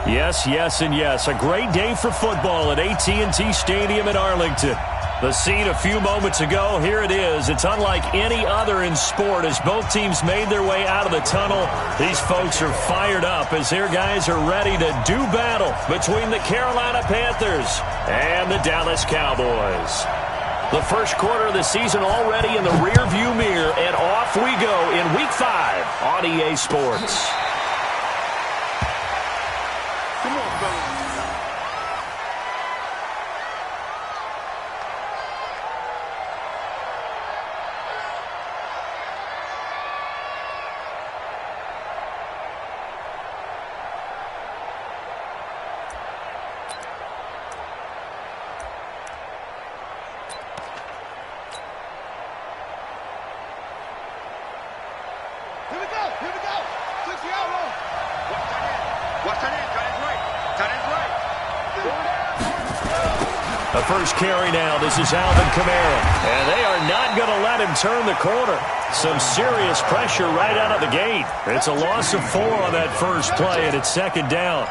Yes, yes, and yes. A great day for football at AT&T Stadium in Arlington. The scene a few moments ago, here it is. It's unlike any other in sport as both teams made their way out of the tunnel. These folks are fired up as their guys are ready to do battle between the Carolina Panthers and the Dallas Cowboys. The first quarter of the season already in the rearview mirror, and off we go in Week 5 on EA Sports. Come on, fellas. The first carry now. This is Alvin Kamara. And they are not going to let him turn the corner. Some serious pressure right out of the gate. It's a loss of 4 on that first play, and it's second down.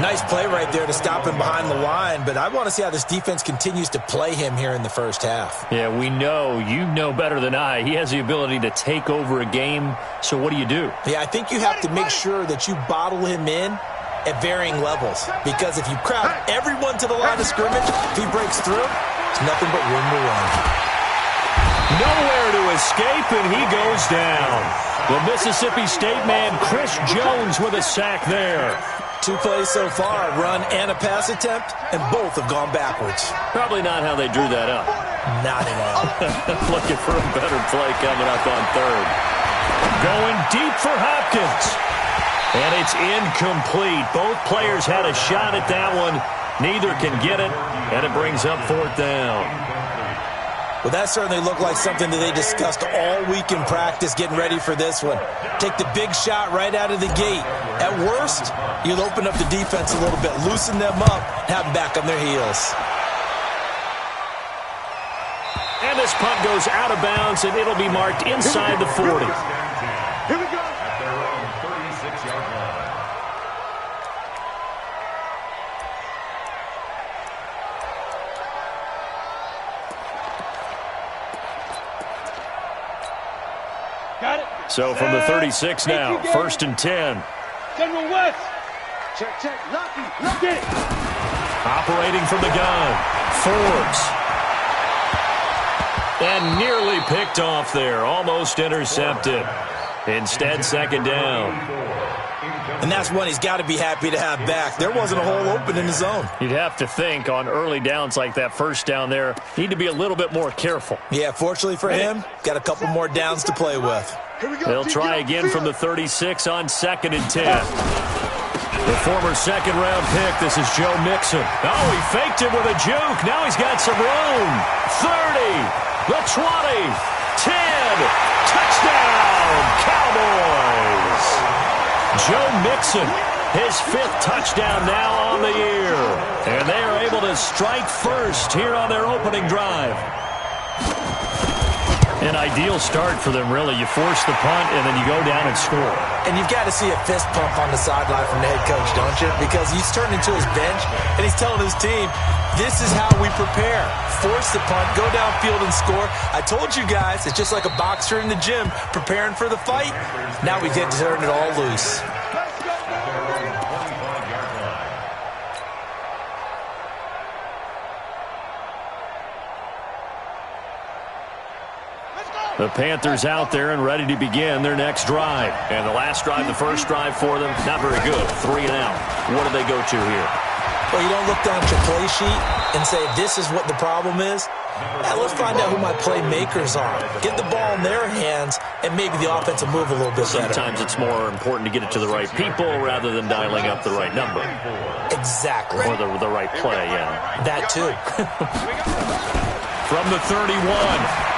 Nice play right there to stop him behind the line, but I want to see how this defense continues to play him here in the first half. Yeah, we know. You know better than I. He has the ability to take over a game, so what do you do? Yeah, I think you have to make sure that you bottle him in at varying levels, because if you crowd everyone to the line of scrimmage, if he breaks through, it's nothing but room to run. Nowhere to escape, and he goes down. The Mississippi State man, Chris Jones, with a sack there. 2 plays so far, a run and a pass attempt, and both have gone backwards. Probably not how they drew that up. Not at all. Looking for a better play coming up on third. Going deep for Hopkins. And it's incomplete. Both players had a shot at that one. Neither can get it, and it brings up 4th down. Well, that certainly looked like something that they discussed all week in practice getting ready for this one. Take the big shot right out of the gate. At worst, you'll open up the defense a little bit, loosen them up, have them back on their heels. And this punt goes out of bounds, and it'll be marked inside the 40. Here we go. So from the 36 now, 1st and 10. General West. Check. Lock it. Operating from the gun. Forbes. And nearly picked off there. Almost intercepted. Instead, second down. And that's one he's got to be happy to have back. There wasn't a hole open in the zone. You'd have to think on early downs like that first down there, need to be a little bit more careful. Yeah, fortunately for him, got a couple more downs to play with. They'll try again from the 36 on 2nd and 10. The former second-round pick, this is Joe Mixon. Oh, he faked it with a juke. Now he's got some room. 30, the 20, 10, touchdown, Cowboys. Joe Mixon, his 5th touchdown now on the year. And they are able to strike first here on their opening drive. An ideal start for them, really. You force the punt, and then you go down and score. And you've got to see a fist pump on the sideline from the head coach, don't you? Because he's turned into his bench, and he's telling his team, this is how we prepare. Force the punt, go downfield and score. I told you guys, it's just like a boxer in the gym preparing for the fight. Now we get to turn it all loose. The Panthers out there and ready to begin their next drive. And the last drive, the first drive for them, not very good. 3 and out. What do they go to here? Well, you don't look down at your play sheet and say, this is what the problem is. Now, let's find out who my playmakers are. Get the ball in their hands, and maybe the offense will move a little bit better. Sometimes it's more important to get it to the right people rather than dialing up the right number. Exactly. Or the right play, yeah. That too. From the 31,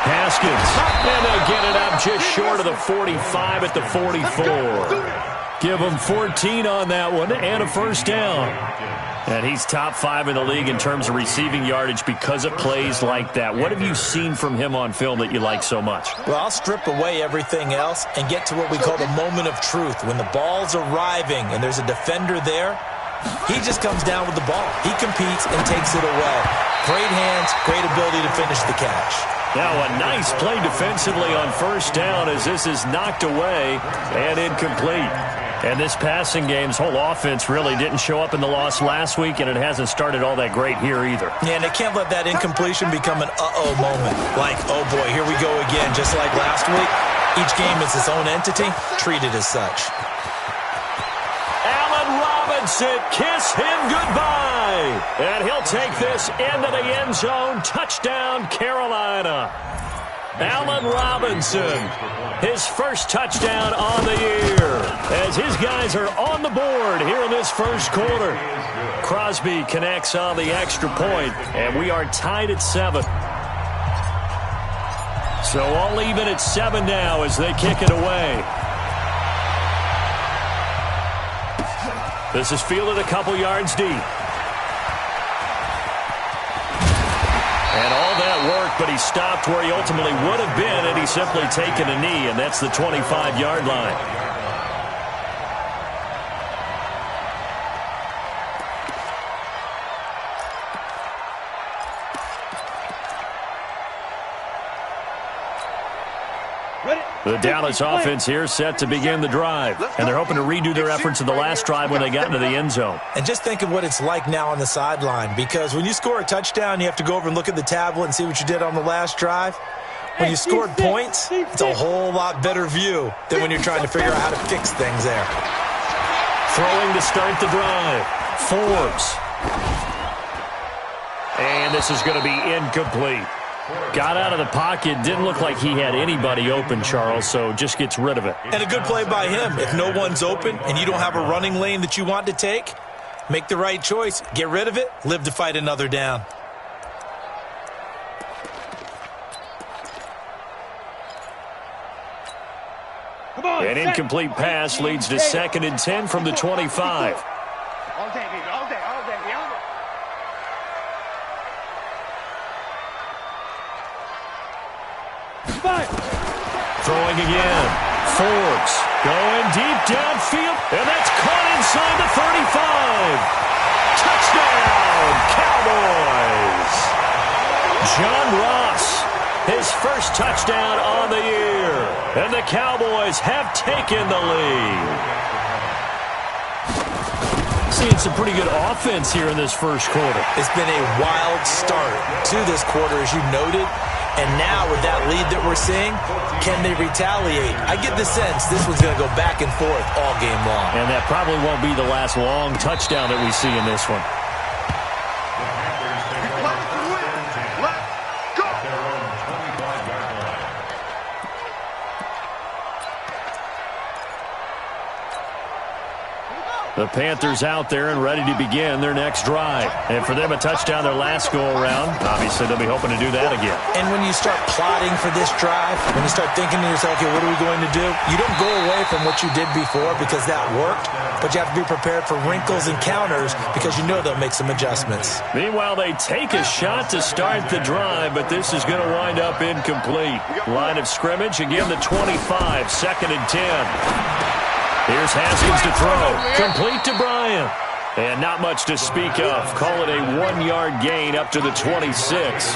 Haskins. And they'll get it up just short of the 45 at the 44. Give them 14 on that one and a first down. And he's top 5 in the league in terms of receiving yardage because of plays like that. What have you seen from him on film that you like so much? Well, I'll strip away everything else and get to what we call the moment of truth. When the ball's arriving and there's a defender there, He just comes down with the ball. He competes and takes it away. Great hands, great ability to finish the catch. Now a nice play defensively on first down as this is knocked away and incomplete. And this passing game's whole offense really didn't show up in the loss last week, and it hasn't started all that great here either. Yeah, and they can't let that incompletion become an uh-oh moment. Like, oh boy, here we go again, just like last week. Each game is its own entity, treated as such. Allen Robinson, kiss him goodbye. And he'll take this into the end zone. Touchdown, Carolina. Allen Robinson, his first touchdown on the year, as his guys are on the board here in this first quarter. Crosby connects on the extra point, and we are tied at 7. So all even at 7 now as they kick it away. This is fielded a couple yards deep. And all that work, but he stopped where he ultimately would have been had he simply taken a knee, and that's the 25-yard line. The Dallas offense here set to begin the drive, and they're hoping to redo their efforts in the last drive when they got into the end zone. And just think of what it's like now on the sideline, because when you score a touchdown, you have to go over and look at the tablet and see what you did on the last drive. When you scored points, it's a whole lot better view than when you're trying to figure out how to fix things there. Throwing to start the drive, Forbes. And this is going to be incomplete. Got out of the pocket, didn't look like he had anybody open, Charles, so just gets rid of it. And a good play by him. If no one's open and you don't have a running lane that you want to take, make the right choice. Get rid of it, live to fight another down. An incomplete pass leads to 2nd and 10 from the 25. All day, baby, all day, all day, all day. Throwing again. Forbes going deep downfield, and that's caught inside the 35. Touchdown, Cowboys. John Ross, his first touchdown on the year, and the Cowboys have taken the lead. Seeing some pretty good offense here in this first quarter. It's been a wild start to this quarter, as you noted. And now with that lead that we're seeing, can they retaliate? I get the sense this one's going to go back and forth all game long. And that probably won't be the last long touchdown that we see in this one. The Panthers out there and ready to begin their next drive. And for them, a touchdown their last go-around. Obviously, they'll be hoping to do that again. And when you start plotting for this drive, when you start thinking to yourself, okay, what are we going to do? You don't go away from what you did before because that worked, but you have to be prepared for wrinkles and counters because you know they'll make some adjustments. Meanwhile, they take a shot to start the drive, but this is going to wind up incomplete. Line of scrimmage, again, the 25, 2nd and 10. Here's Haskins to throw. Complete to Bryant. And not much to speak of. Call it a 1-yard gain up to the 26.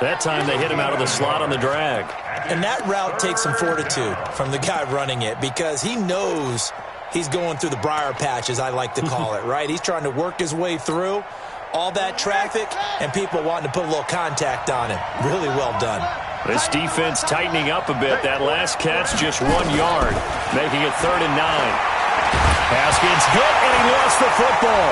That time they hit him out of the slot on the drag. And that route takes some fortitude from the guy running it because he knows he's going through the briar patch, as I like to call it, right? He's trying to work his way through all that traffic and people wanting to put a little contact on him. Really well done. This defense tightening up a bit. That last catch just 1 yard, making it 3rd and 9. Haskins good, and he lost the football.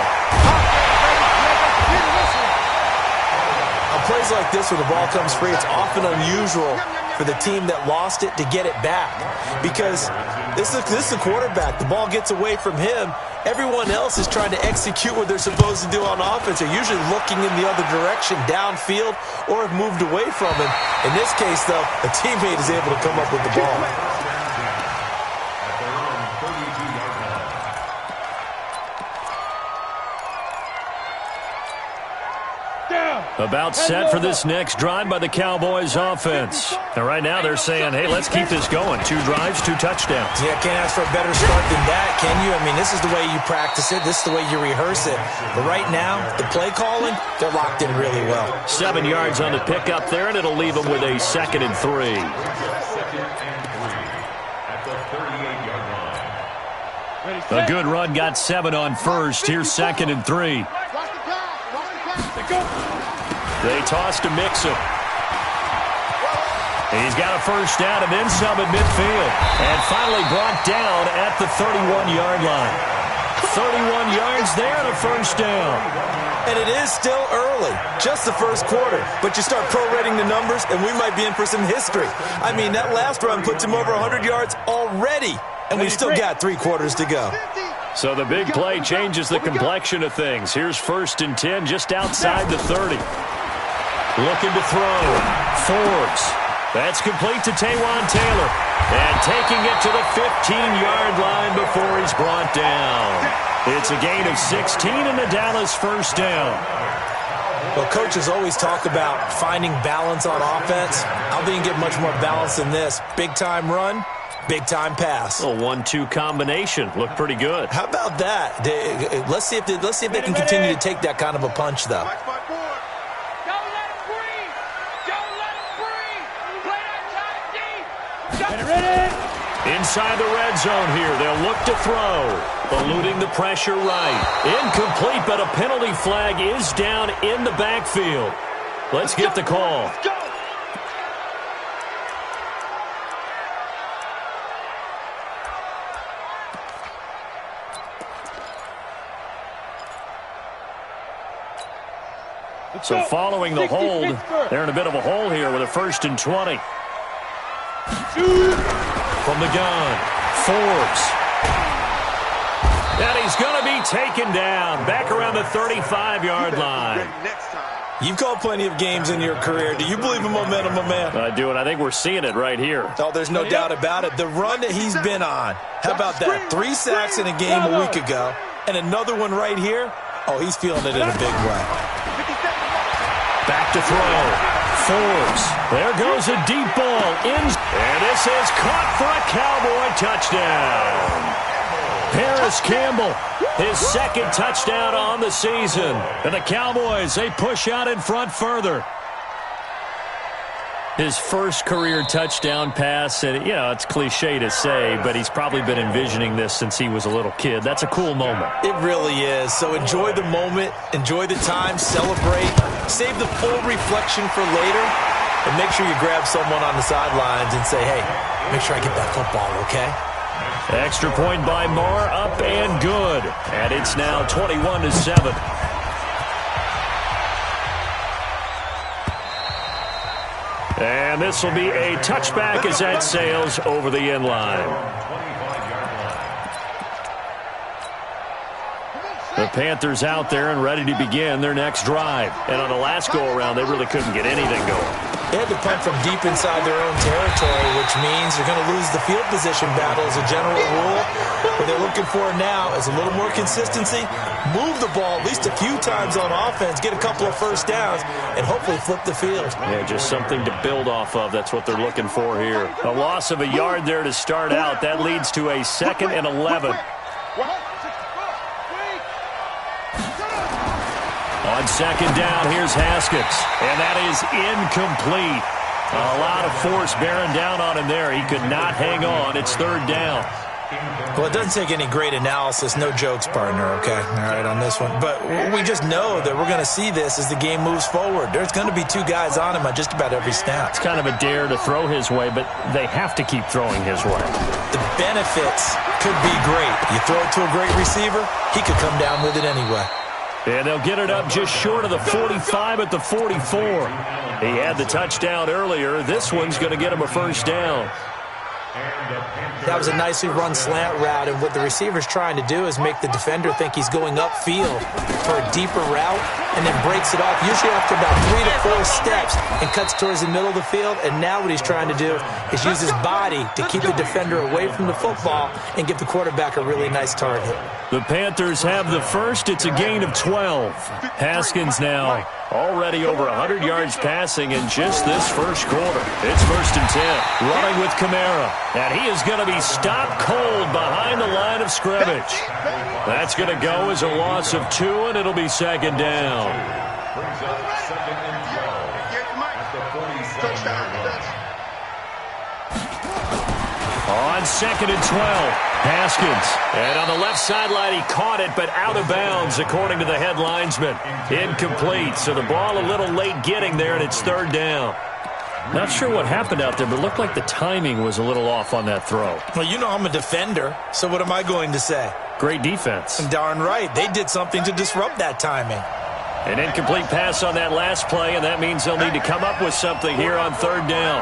On plays like this where the ball comes free, it's often unusual for the team that lost it to get it back because this is a quarterback. The ball gets away from him. Everyone else is trying to execute what they're supposed to do on offense. They're usually looking in the other direction, downfield, or have moved away from him. In this case, though, a teammate is able to come up with the ball. About set for this next drive by the Cowboys offense. And right now they're saying, hey, let's keep this going. 2 drives, 2 touchdowns. Yeah, can't ask for a better start than that, can you? I mean, this is the way you practice it. This is the way you rehearse it. But right now, the play calling, they're locked in really well. 7 yards on the pickup there, and it'll leave them with a 2nd and 3. A good run got 7 on first. Here's 2nd and 3. They toss to Mixon. He's got a first down and then some at midfield. And finally brought down at the 31-yard line. 31 yards there and a first down. And it is still early, just the first quarter. But you start prorating the numbers, and we might be in for some history. I mean, that last run puts him over 100 yards already. And we've still got 3 quarters to go. So the big play changes the complexion of things. Here's 1st and 10 just outside the 30. Looking to throw. Forbes. That's complete to Taywan Taylor. And taking it to the 15-yard line before he's brought down. It's a gain of 16 and the Dallas first down. Well, coaches always talk about finding balance on offense. I don't think you can get much more balance than this. Big-time run. Big-time pass. A 1-2 combination. Looked pretty good. How about that? Let's see if they can continue to take that kind of a punch, though. Don't let him breathe. Don't let him breathe. Play that time deep. Inside the red zone here. They'll look to throw. Eluding the pressure right. Incomplete, but a penalty flag is down in the backfield. Let's get the call. Let's go. So following the hold, they're in a bit of a hole here with a 1st and 20. From the gun, Forbes. And he's going to be taken down back around the 35-yard line. You've called plenty of games in your career. Do you believe in momentum, my man? I do, and I think we're seeing it right here. Oh, there's no doubt about it. The run that he's been on. How about that? 3 sacks in a game a week ago, and another one right here. Oh, he's feeling it in a big way. Back to throw. Forbes. There goes a deep ball. And this is caught for a Cowboy touchdown. Paris Campbell, his 2nd touchdown on the season. And the Cowboys, they push out in front further. His first career touchdown pass, and, it's cliche to say, but he's probably been envisioning this since he was a little kid. That's a cool moment. It really is. So enjoy the moment, enjoy the time, celebrate, save the full reflection for later, and make sure you grab someone on the sidelines and say, hey, make sure I get that football, okay? Extra point by Marr, up and good. And it's now 21-7. And this will be a touchback as that sails over the end line. The Panthers out there and ready to begin their next drive. And on the last go-around, they really couldn't get anything going. They had to punt from deep inside their own territory, which means they're going to lose the field position battle as a general rule. What they're looking for now is a little more consistency, move the ball at least a few times on offense, get a couple of first downs, and hopefully flip the field. Yeah, just something to build off of. That's what they're looking for here. A loss of a yard there to start out. That leads to a 2nd and 11. On 2nd down, here's Haskins. And that is incomplete. A lot of force bearing down on him there. He could not hang on. It's 3rd down. Well, it doesn't take any great analysis. No jokes, partner, okay? All right, on this one. But we just know that we're going to see this as the game moves forward. There's going to be 2 guys on him on just about every snap. It's kind of a dare to throw his way, but they have to keep throwing his way. The benefits could be great. You throw it to a great receiver, he could come down with it anyway. And they'll get it up just short of the 45 at the 44. He had the touchdown earlier. This one's going to get him a first down. That was a nicely run slant route, and what the receiver's trying to do is make the defender think he's going upfield for a deeper route and then breaks it off, usually after about 3 to 4 steps, and cuts towards the middle of the field. And now what he's trying to do is use his body to keep the defender away from the football and give the quarterback a really nice target. The Panthers have the first. It's a gain of 12. Haskins now already over 100 yards passing in just this first quarter. It's 1st and 10. Running with Kamara. And he is going to be stopped cold behind the line of scrimmage. That's going to go as a loss of 2, and it'll be 2nd down. On 2nd and 12. Haskins. And on the left sideline, he caught it, but out of bounds, according to the head linesman. Incomplete. So the ball a little late getting there, and it's 3rd down. Not sure what happened out there, but it looked like the timing was a little off on that throw. Well, you know I'm a defender, so what am I going to say? Great defense. Darn right. They did something to disrupt that timing. An incomplete pass on that last play, and that means they'll need to come up with something here on 3rd down.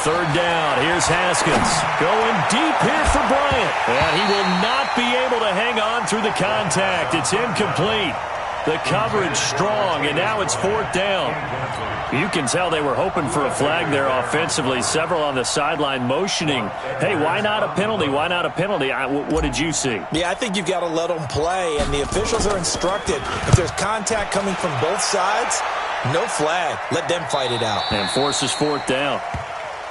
3rd down. Here's Haskins. Going deep here for Bryant. And he will not be able to hang on through the contact. It's incomplete. The coverage strong, and now it's 4th down. You can tell they were hoping for a flag there offensively. Several on the sideline motioning, hey, why not a penalty? Why not a penalty? What did you see? Yeah, I think you've got to let them play, and the officials are instructed. If there's contact coming from both sides, no flag. Let them fight it out. And forces 4th down.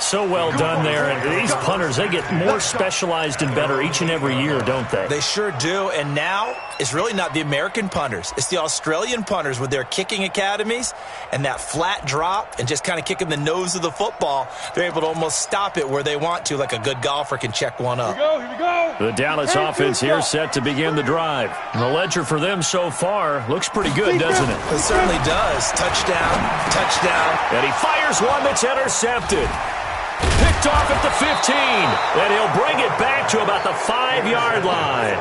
So well done there. And these punters, they get more specialized and better each and every year, don't they? They sure do. And now it's really not the American punters. It's the Australian punters with their kicking academies and that flat drop and just kind of kicking the nose of the football. They're able to almost stop it where they want to, like a good golfer can check one up. Here we go. The Dallas offense here set to begin the drive. And the ledger for them so far looks pretty good, doesn't it? It certainly does. Touchdown, touchdown. And he fires one that's intercepted. Picked off at the 15, and he'll bring it back to about the 5-yard line.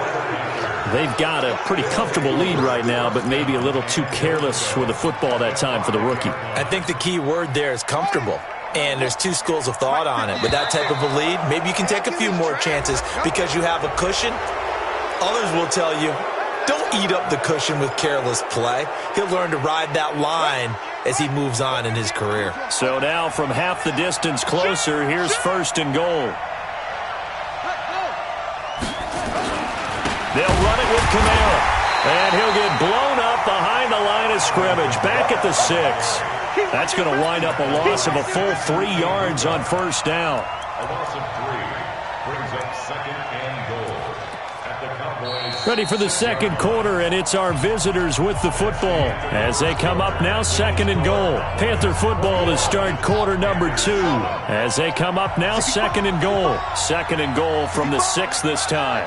They've got a pretty comfortable lead right now, but maybe a little too careless with the football that time for the rookie. I think the key word there is comfortable. And there's 2 schools of thought on it. With that type of a lead, maybe you can take a few more chances because you have a cushion. Others will tell you, don't eat up the cushion with careless play. He'll learn to ride that line as he moves on in his career. So now from half the distance closer, here's 1st and goal. They'll run it with Kamara. And he'll get blown up behind the line of scrimmage, back at the 6. That's going to wind up a loss of a full 3 yards on 1st down. A loss of 3 brings up 2nd and goal. Ready for the 2nd quarter, and it's our visitors with the football as they come up now 2nd and goal. Panther football to start quarter number 2 as they come up now 2nd and goal. 2nd and goal from the 6 this time.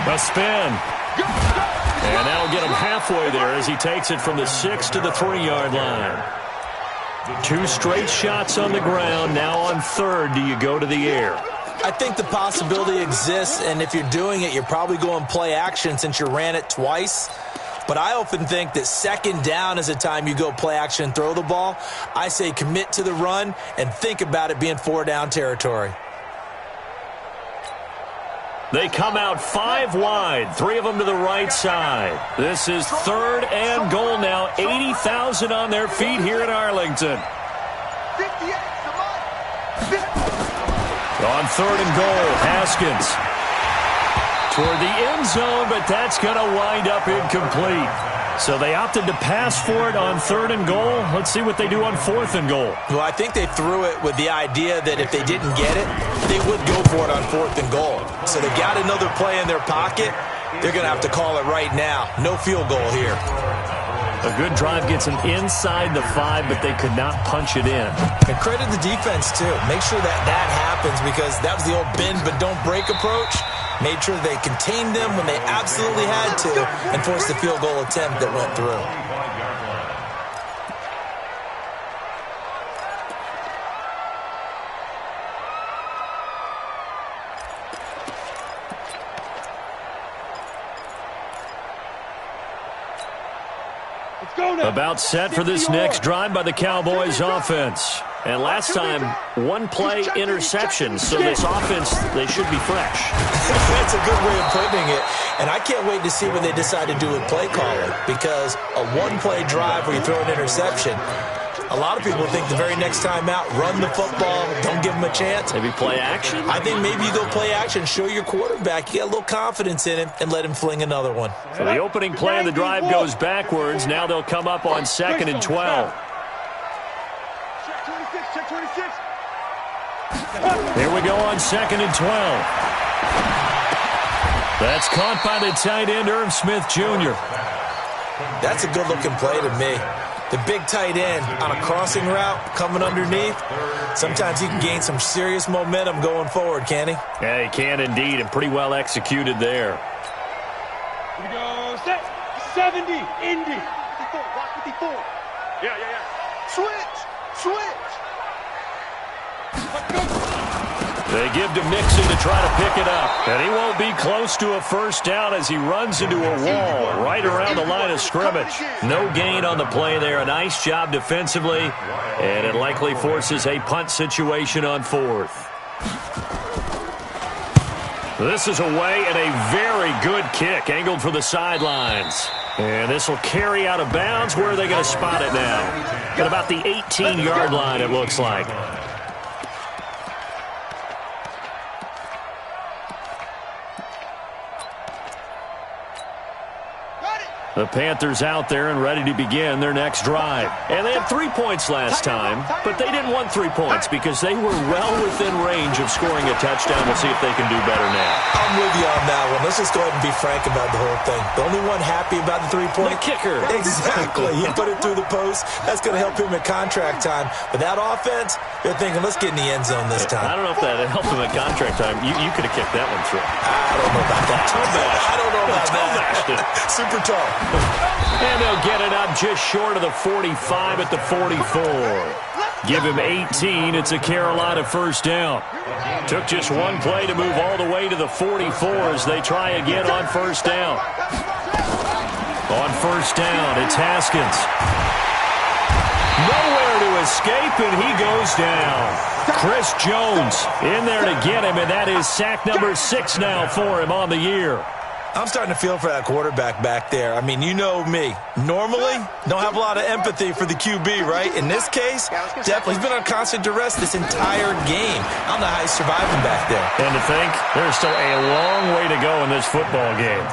A spin. And that'll get him halfway there as he takes it from the 6 to the 3-yard line. 2 straight shots on the ground. Now on 3rd, do you go to the air? I think the possibility exists, and if you're doing it, you're probably going play action since you ran it twice. But I often think that 2nd down is the time you go play action and throw the ball. I say commit to the run and think about it being 4-down territory. They come out 5 wide, 3 of them to the right side. This is 3rd and goal now. 80,000 on their feet here in Arlington. On 3rd and goal, Haskins toward the end zone, but that's going to wind up incomplete. So they opted to pass for it on 3rd and goal. Let's see what they do on 4th and goal. Well, I think they threw it with the idea that if they didn't get it, they would go for it on 4th and goal. So they got another play in their pocket. They're going to have to call it right now. No field goal here. A good drive gets them inside the 5, but they could not punch it in. And credit the defense, too. Make sure that that happens because that was the old bend but don't break approach. Made sure they contained them when they absolutely had to and forced the field goal attempt that went through. About set for this next drive by the Cowboys offense. And last time, 1 play interception. So this offense, they should be fresh. That's a good way of putting it. And I can't wait to see what they decide to do with play calling. Because a 1-play drive where you throw an interception, A lot of people think the very next time out, run the football, don't give him a chance. Maybe play action? I think maybe you go play action, show your quarterback you got a little confidence in him, and let him fling another one. So the opening play of the drive goes backwards. Now they'll come up on 2nd and 12. Check 26. Here we go on 2nd and 12. That's caught by the tight end, Irv Smith Jr. That's a good-looking play to me. The big tight end on a crossing route coming underneath. Sometimes he can gain some serious momentum going forward, can he? Yeah, he can indeed, and pretty well executed there. Here we go. Set. 70. Indy. 54. Block 54. Yeah. Switch. Let's go. They give to Mixon to try to pick it up. And he won't be close to a first down as he runs into a wall right around the line of scrimmage. No gain on the play there. A nice job defensively. And it likely forces a punt situation on 4th. This is away and a very good kick angled for the sidelines. And this will carry out of bounds. Where are they going to spot it now? At about the 18-yard line, it looks like. The Panthers out there and ready to begin their next drive. And they had 3 points last time, but they didn't want 3 points because they were well within range of scoring a touchdown. We'll see if they can do better now. I'm with you on that one. Let's just go ahead and be frank about the whole thing. The only one happy about the 3-point? The kicker. Exactly. He put it through the post. That's going to help him at contract time. But that offense, they're thinking, let's get in the end zone this time. I don't know if that helped him at contract time. You could have kicked that one through. I don't know about that. I don't know about that. Super tall. And they'll get it up just short of the 45 at the 44. Give him 18. It's a Carolina first down. Took just one play to move all the way to the 44 as they try again on first down. On first down, it's Haskins. Nowhere to escape, and he goes down. Chris Jones in there to get him, and that is sack number 6 now for him on the year. I'm starting to feel for that quarterback back there. I mean, you know me. Normally, don't have a lot of empathy for the QB, right? In this case, definitely. He's been on constant duress this entire game. I don't know how he's surviving back there. And to think, there's still a long way to go in this football game.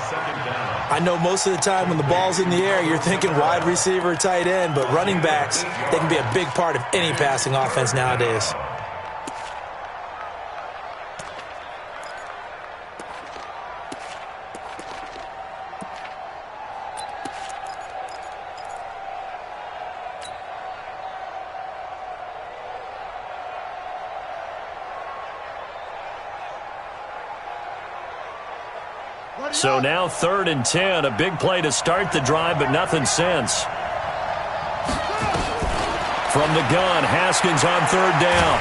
I know most of the time when the ball's in the air, you're thinking wide receiver, tight end, but running backs, they can be a big part of any passing offense nowadays. So now 3rd and 10, a big play to start the drive, but nothing since. From the gun, Haskins on 3rd down.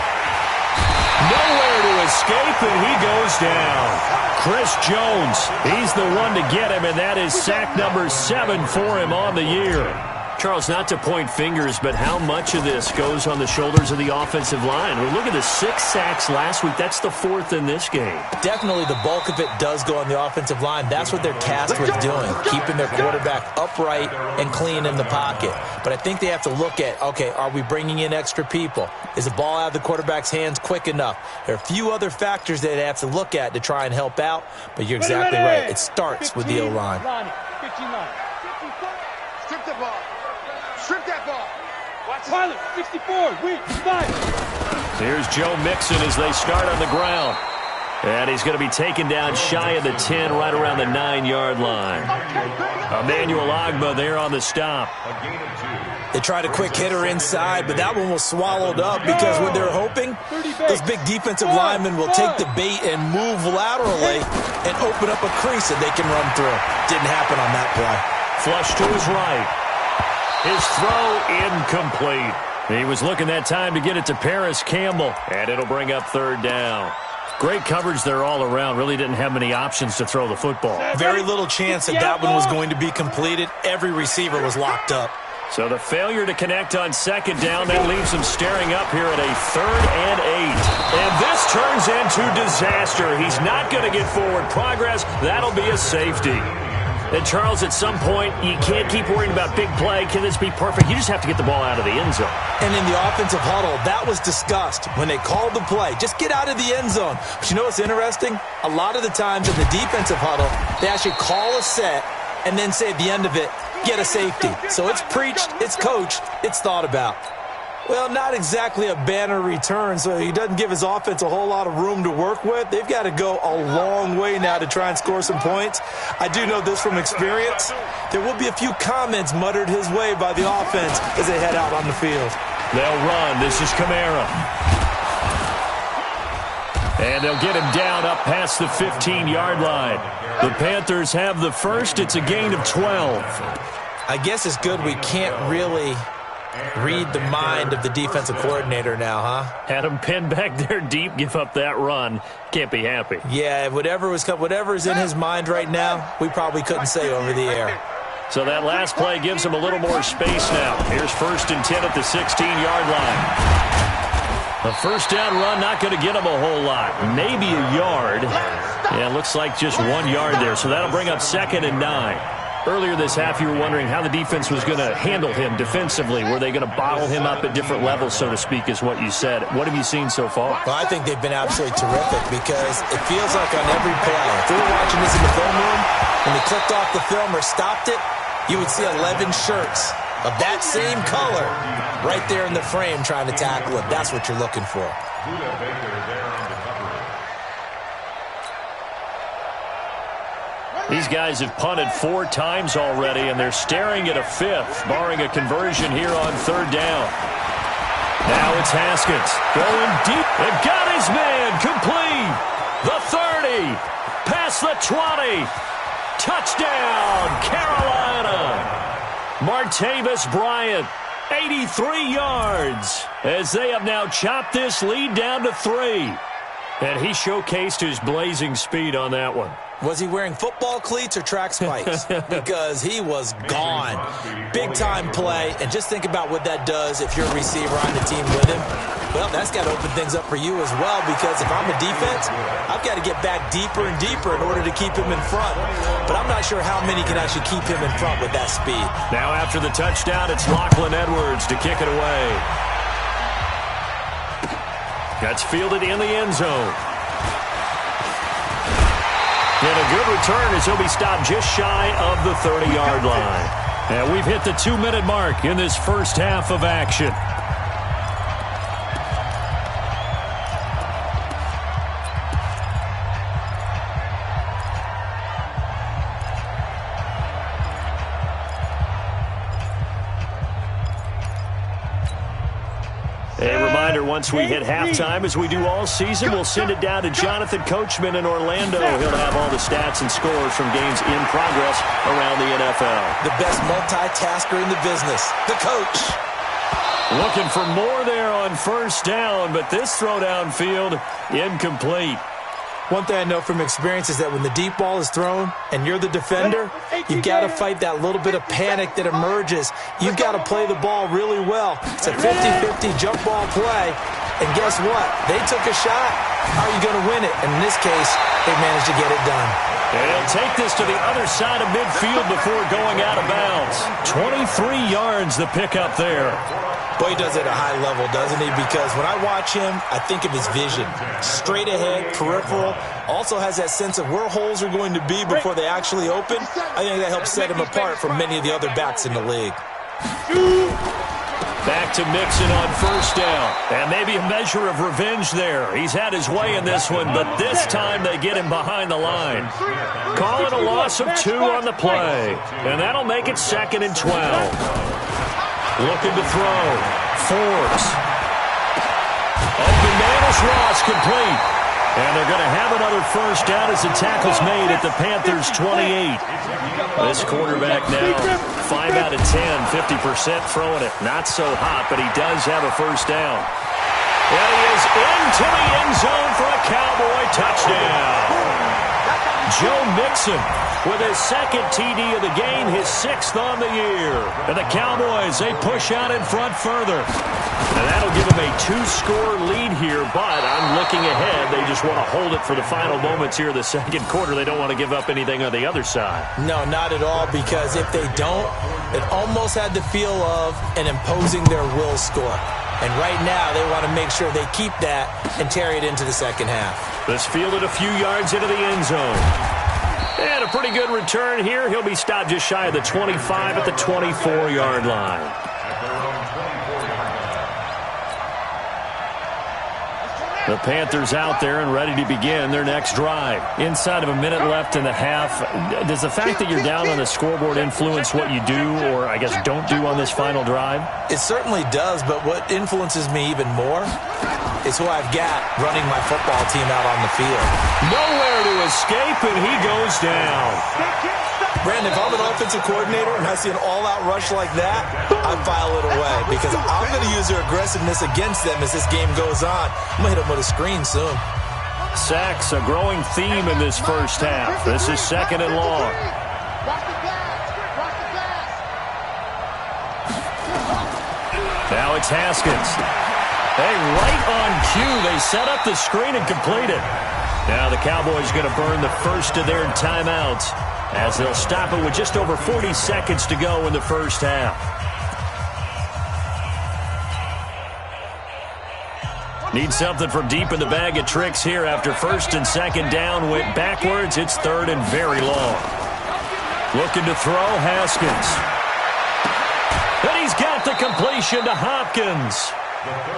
Nowhere to escape, and he goes down. Chris Jones, he's the one to get him, and that is sack number 7 for him on the year. Charles, not to point fingers, but how much of this goes on the shoulders of the offensive line? Well, look at the 6 sacks last week. That's the 4th in this game. Definitely the bulk of it does go on the offensive line. That's what they're tasked with doing, keeping their quarterback upright and clean in the pocket. But I think they have to look at, okay, are we bringing in extra people? Is the ball out of the quarterback's hands quick enough? There are a few other factors that they have to look at to try and help out, but you're exactly right. It starts with the O-line. 15 line. Strip the ball. Strip that ball. Watch Pilot, 64, weak, 5. Here's Joe Mixon as they start on the ground. And he's going to be taken down shy of the 10, right around the 9-yard line. Emmanuel Ogbah there on the stop. They tried a quick hitter inside, but that one was swallowed up because what they're hoping, those big defensive linemen will take the bait and move laterally and open up a crease that they can run through. Didn't happen on that play. Flush to his right. His throw incomplete. He was looking that time to get it to Paris Campbell, and it'll bring up 3rd down. Great coverage there all around. Really didn't have many options to throw the football. Very little chance that one was going to be completed. Every receiver was locked up. So the failure to connect on 2nd down, that leaves him staring up here at a 3rd and 8. And this turns into disaster. He's not going to get forward progress. That'll be a safety. And, Charles, at some point, you can't keep worrying about big play. Can this be perfect? You just have to get the ball out of the end zone. And in the offensive huddle, that was discussed when they called the play. Just get out of the end zone. But you know what's interesting? A lot of the times in the defensive huddle, they actually call a set and then say at the end of it, get a safety. So it's preached, it's coached, it's thought about. Well, not exactly a banner return, so he doesn't give his offense a whole lot of room to work with. They've got to go a long way now to try and score some points. I do know this from experience. There will be a few comments muttered his way by the offense as they head out on the field. They'll run. This is Kamara. And they'll get him down up past the 15-yard line. The Panthers have the first. It's a gain of 12. I guess it's good we can't really read the mind of the defensive coordinator now, huh? Had him pinned back there deep, give up that run. Can't be happy. Yeah, whatever's in his mind right now, we probably couldn't say over the air. So that last play gives him a little more space now. Here's 1st and 10 at the 16-yard line. A first down run, not going to get him a whole lot. Maybe a yard. Yeah, looks like just 1 yard there. So that'll bring up 2nd and 9. Earlier this half, you were wondering how the defense was going to handle him defensively. Were they going to bottle him up at different levels, so to speak, is what you said. What have you seen so far? Well, I think they've been absolutely terrific because it feels like on every play, if we were watching this in the film room, when they clicked off the film or stopped it, you would see 11 shirts of that same color right there in the frame trying to tackle it. That's what you're looking for. These guys have punted 4 times already, and they're staring at a 5th, barring a conversion here on 3rd down. Now it's Haskins going deep. They've got his man complete. The 30, past the 20. Touchdown, Carolina. Martavis Bryant, 83 yards, as they have now chopped this lead down to 3. And he showcased his blazing speed on that one. Was he wearing football cleats or track spikes? Because he was gone. Big-time play, and just think about what that does if you're a receiver on the team with him. Well, that's got to open things up for you as well, because if I'm a defense, I've got to get back deeper and deeper in order to keep him in front. But I'm not sure how many can actually keep him in front with that speed. Now after the touchdown, it's Lachlan Edwards to kick it away. That's fielded in the end zone. And a good return as he'll be stopped just shy of the 30-yard line. And we've hit the 2-minute mark in this first half of action. Once we hit halftime, as we do all season, we'll send it down to Jonathan Coachman in Orlando. He'll have all the stats and scores from games in progress around the NFL. The best multitasker in the business, the coach. Looking for more there on 1st down, but this throw downfield, incomplete. One thing I know from experience is that when the deep ball is thrown and you're the defender, you've got to fight that little bit of panic that emerges. You've got to play the ball really well. It's a 50-50 jump ball play, and guess what? They took a shot. How are you going to win it? And in this case, they managed to get it done. And he'll take this to the other side of midfield before going out of bounds. 23 yards the pickup there. Boy, he does it at a high level, doesn't he? Because when I watch him, I think of his vision. Straight ahead, peripheral. Also has that sense of where holes are going to be before they actually open. I think that helps set him apart from many of the other backs in the league. Back to Mixon on 1st down. And maybe a measure of revenge there. He's had his way in this one, but this time they get him behind the line. Call it a loss of 2 on the play. And that'll make it 2nd and 12. Looking to throw. Forbes. Open man is Ross, complete. And they're going to have another 1st down as the tackle's made at the Panthers' 28. This quarterback now 5 out of 10, 50% throwing it. Not so hot, but he does have a 1st down. And he is into the end zone for a Cowboy touchdown. Joe Mixon with his second TD of the game, his 6th on the year. And the Cowboys, they push out in front further. And that'll give them a 2-score lead here, but I'm looking ahead. They just want to hold it for the final moments here in the second quarter. They don't want to give up anything on the other side. No, not at all, because if they don't, it almost had the feel of an imposing their will score. And right now, they want to make sure they keep that and carry it into the second half. This fielded a few yards into the end zone. And a pretty good return here. He'll be stopped just shy of the 25 at the 24-yard line. The Panthers out there and ready to begin their next drive. Inside of a minute left in the half, does the fact that you're down on the scoreboard influence what you do, or I guess don't do on this final drive? It certainly does, but what influences me even more is who I've got running my football team out on the field. Nowhere to escape, and he goes down. Brandon, if I'm an offensive coordinator and I see an all-out rush like that, I file it away because I'm going to use their aggressiveness against them as this game goes on. I'm going to hit them with a screen soon. Sacks, a growing theme in this first half. This is 2nd and long. Now it's Haskins. Hey, right on cue, they set up the screen and complete it. Now the Cowboys going to burn the first of their timeouts as they'll stop it with just over 40 seconds to go in the first half. Need something from deep in the bag of tricks here after 1st and 2nd down went backwards. It's 3rd and very long. Looking to throw, Haskins. And he's got the completion to Hopkins.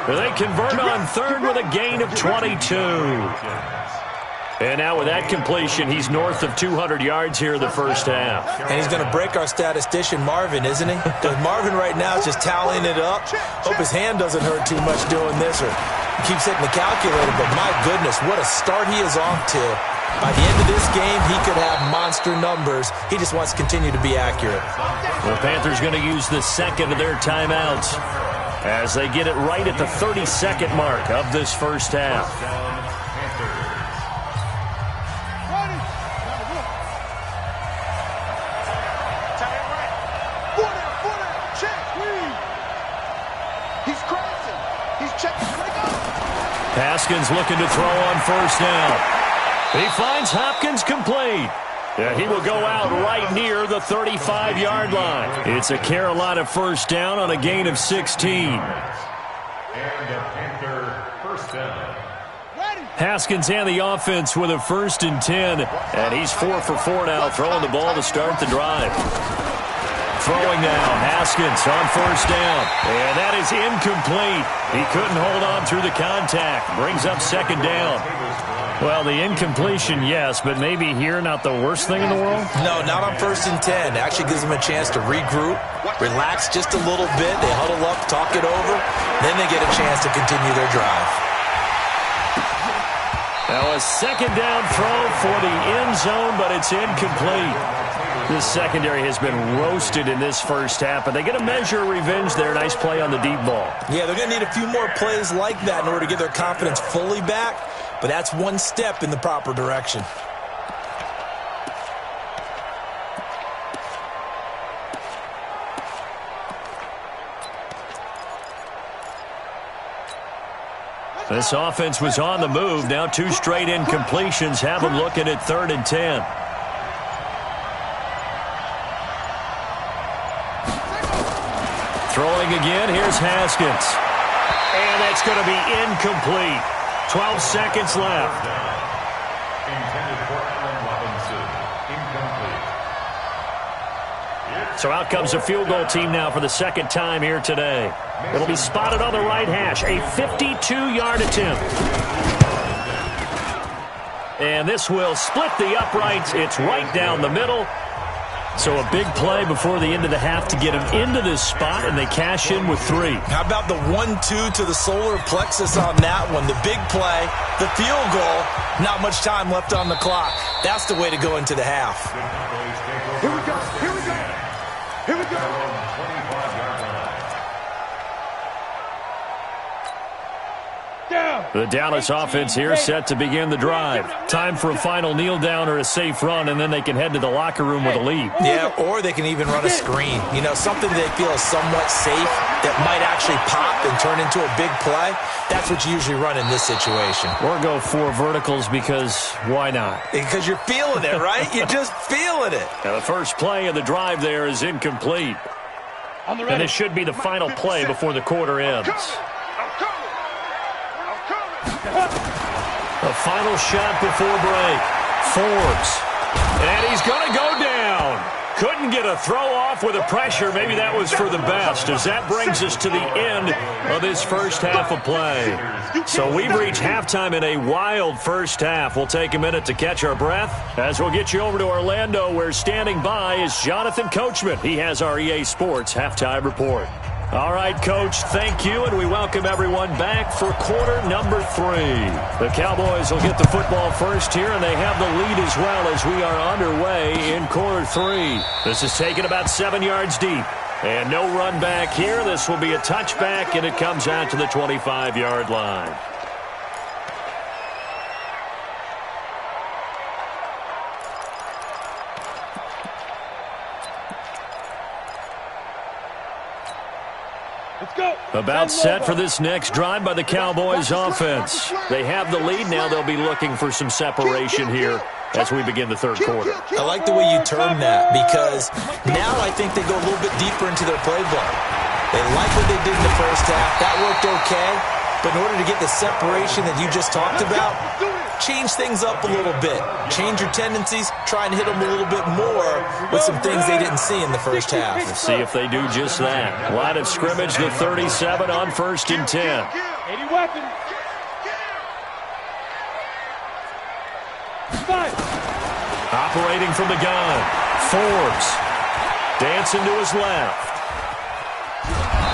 They convert on 3rd with a gain of 22. And now with that completion, he's north of 200 yards here in the first half. And he's going to break our statistician, Marvin, isn't he? Because Marvin right now is just tallying it up. Hope his hand doesn't hurt too much doing this, or he keeps hitting the calculator. But my goodness, what a start he is off to. By the end of this game, he could have monster numbers. He just wants to continue to be accurate. The Panthers going to use the 2nd of their timeouts as they get it right at the 32nd mark of this first half. Haskins looking to throw on 1st down. He finds Hopkins complete. He will go out right near the 35-yard line. It's a Carolina 1st down on a gain of 16. And the Panther 1st down. Haskins and the offense with a 1st and 10. And he's 4 for 4 now, throwing the ball to start the drive. Throwing now, Haskins on 1st down. And that is incomplete. He couldn't hold on through the contact. Brings up 2nd down. Well, the incompletion, yes, but maybe here not the worst thing in the world? No, not on 1st and 10. Actually gives them a chance to regroup, relax just a little bit. They huddle up, talk it over. Then they get a chance to continue their drive. Now a 2nd down throw for the end zone, but it's incomplete. This secondary has been roasted in this first half, but they get a measure of revenge there. Nice play on the deep ball. Yeah, they're going to need a few more plays like that in order to get their confidence fully back, but that's one step in the proper direction. This offense was on the move. Now 2 straight incompletions have them looking at 3rd and 10. Throwing again, here's Haskins. And that's going to be incomplete. 12 seconds left. Intended for Allen Robinson. Incomplete. So out comes a field goal team now for the 2nd time here today. It'll be spotted on the right hash. A 52-yard attempt. And this will split the uprights. It's right down the middle. So a big play before the end of the half to get him into this spot, and they cash in with 3. How about the 1-2 to the solar plexus on that one? The big play, the field goal, not much time left on the clock. That's the way to go into the half. Here we go. Here we go. Here we go. 25-yard line. Down. The Dallas offense here set to begin the drive. Time for a final kneel down or a safe run, and then they can head to the locker room with a lead. Yeah, or they can even run a screen. You know, something they feel is somewhat safe that might actually pop and turn into a big play. That's what you usually run in this situation. Or go 4 verticals because why not? Because you're feeling it, right? You're just feeling it. Now the first play of the drive there is incomplete. And this should be the final play before the quarter ends. A final shot before break. Forbes. And he's going to go down. Couldn't get a throw off with the pressure. Maybe that was for the best, as that brings us to the end of this first half of play. So we've reached halftime in a wild first half. We'll take a minute to catch our breath as we'll get you over to Orlando, where standing by is Jonathan Coachman. He has our EA Sports halftime report. All right, Coach, thank you, and we welcome everyone back for quarter number 3. The Cowboys will get the football first here, and they have the lead as well as we are underway in quarter 3. This is taken about 7 yards deep, and no run back here. This will be a touchback, and it comes out to the 25-yard line. About set for this next drive by the Cowboys offense. They have the lead now. They'll be looking for some separation here as we begin the third quarter. I like the way you term that, because now I think they go a little bit deeper into their playbook. They like what they did in the first half. That worked okay. But in order to get the separation that you just talked about, change things up a little bit. Change your tendencies. Try and hit them a little bit more with some things they didn't see in the first half. Let's see if they do just that. Line of scrimmage, the 37 on 1st and 10. 80 weapons. Operating from the gun. Forbes. Dancing to his left.